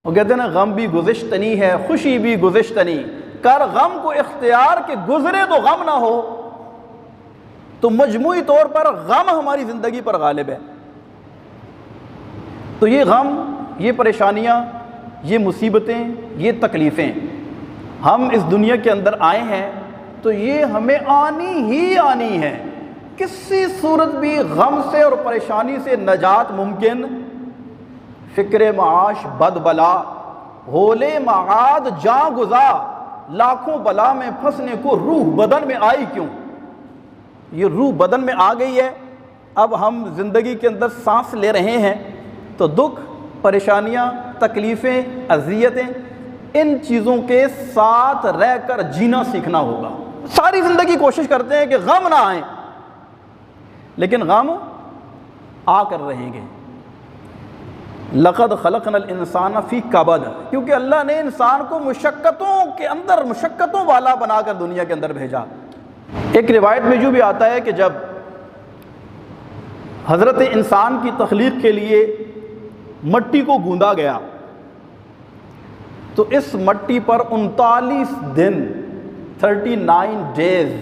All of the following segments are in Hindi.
वो कहते हैं ना, गम भी गुज़िश्तनी है खुशी भी गुज़िश्तनी, कर गम को इख्तियार के गुजरे तो गम ना हो। तो मजमूई तौर पर गम हमारी ज़िंदगी पर गालिब है। तो ये गम, ये परेशानियाँ, ये मुसीबतें, ये तकलीफ़ें हम इस दुनिया के अंदर आए हैं तो ये हमें आनी ही आनी है। किसी सूरत भी गम से और परेशानी से नजात मुमकिन, फ़िक्र माश बदबला होले माद जा गुजा, लाखों बला में फंसने को रूह बदन में आई क्यों। ये रूह बदन में आ गई है। अब हम ज़िंदगी के अंदर सांस ले रहे हैं तो दुख, परेशानियाँ, तकलीफ़ें, अज़ियतें, इन चीज़ों के साथ रहकर जीना सीखना होगा। सारी ज़िंदगी कोशिश करते हैं कि गम ना आए, लेकिन गम आकर रहेंगे। लक़द खलक़नल इंसान फ़ी कबद, क्योंकि अल्लाह ने इंसान को मुशक्क़तों के अंदर, मुशक्क़तों वाला बनाकर दुनिया के अंदर भेजा। एक रिवायत में जो भी आता है कि जब हज़रत इंसान की तख्लीक़ के लिए मट्टी को गूंदा गया तो इस मट्टी पर 39 दिन 39 डेज़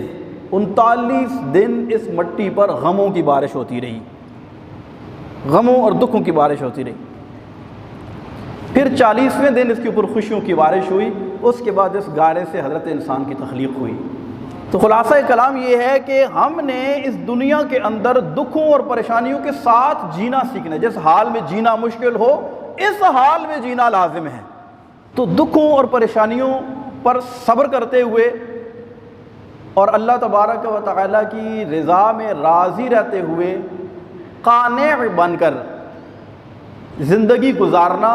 39 दिन इस मट्टी पर गमों की बारिश होती रही, गमों और दुखों की बारिश होती रही। फिर 40वें दिन इसके ऊपर खुशियों की बारिश हुई। उसके बाद इस गारे से हज़रत इंसान की तख्लीक़ हुई। तो खुलासा कलाम ये है कि हमने इस दुनिया के अंदर दुखों और परेशानियों के साथ जीना सीखना है। जिस हाल में जीना मुश्किल हो, इस हाल में जीना लाजिम है। तो दुखों और परेशानियों पर सब्र करते हुए और अल्लाह तबारक व तआला की रज़ा में राज़ी रहते हुए काने बनकर ज़िंदगी गुजारना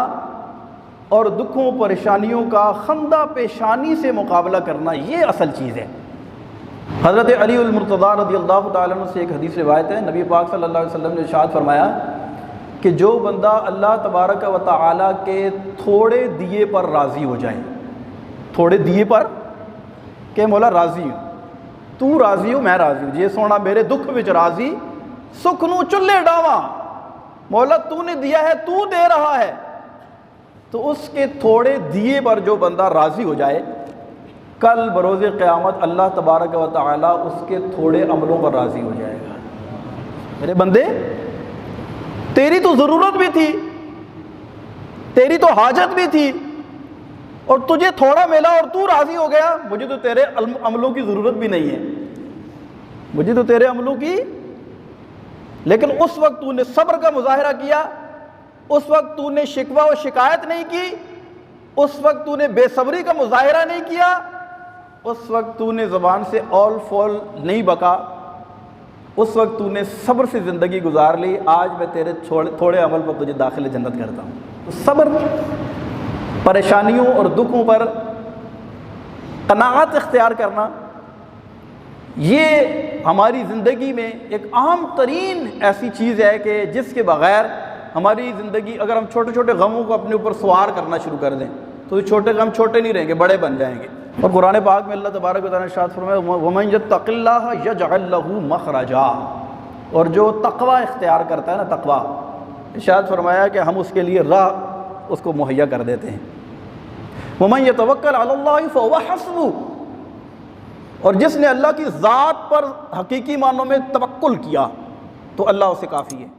और दुखों परेशानियों का खंदा पेशानी से मुकाबला करना, ये असल चीज़ है। हज़रत अली अल मुर्तज़ा रज़ियल्लाहु ताला अन्हु से एक हदीस रिवायत है, नबी पाक सल्लल्लाहु अलैहि वसल्लम ने इरशाद फरमाया कि जो बंदा अल्लाह तबारक व तआला के थोड़े दिए पर राज़ी हो जाए, थोड़े दिए पर के मौला राज़ी हूँ, तू राज़ी हो मैं राज़ी हूँ, जे सोना मेरे दुख विच राज़ी, सुख नू चुल्ले डावा, मौला तूने दिया है, तू दे रहा है। तो उसके थोड़े दिए पर जो बंदा राज़ी हो जाए, कल बरोज़े क़यामत अल्लाह तबारक व तआला उसके थोड़े अमलों पर राज़ी हो जाएगा। मेरे बंदे, तेरी तो ज़रूरत भी थी, तेरी तो हाजत भी थी, और तुझे थोड़ा मिला और तू राज़ी हो गया। मुझे तो तेरे अमलों की ज़रूरत भी नहीं है, मुझे तो तेरे अमलों की, लेकिन उस वक्त तूने सब्र का मुज़ाहिरा किया, उस वक्त तूने शिकवा और शिकायत नहीं की, उस वक्त तूने बेसब्री का मुज़ाहिरा नहीं किया, उस वक्त तूने ज़बान से ऑल फॉल नहीं बका, उस वक्त तूने सब्र से ज़िंदगी गुजार ली। आज मैं तेरे थोड़े अमल पर तुझे दाखिल जन्नत करता हूँ। तो सब्र, परेशानियों और दुखों पर क़नाअत इख्तियार करना, ये हमारी ज़िंदगी में एक अहम तरीन ऐसी चीज़ है कि जिसके बग़ैर हमारी ज़िंदगी, अगर हम छोटे छोटे गमों को अपने ऊपर सवार करना शुरू कर दें तो ये छोटे गम छोटे नहीं रहेंगे, बड़े बन जाएंगे। और कुरान पाक में अल्लाह तबारक व तआला ने इरशाद फरमाया, वमन यत्तक़िल्लाह यजअल लहू मख़रजा, और जो तक़वा इख्तियार करता है ना, तक़वा, इरशाद फरमाया कि हम उसके लिए राह उसको मुहैया कर देते हैं। वमन यतवक्कल अलल्लाहि फहुव हस्बुहु, और जिसने अल्लाह की ज़ात पर हकीकी मानों में तवक्कुल किया तो अल्लाह उसे काफ़ी है।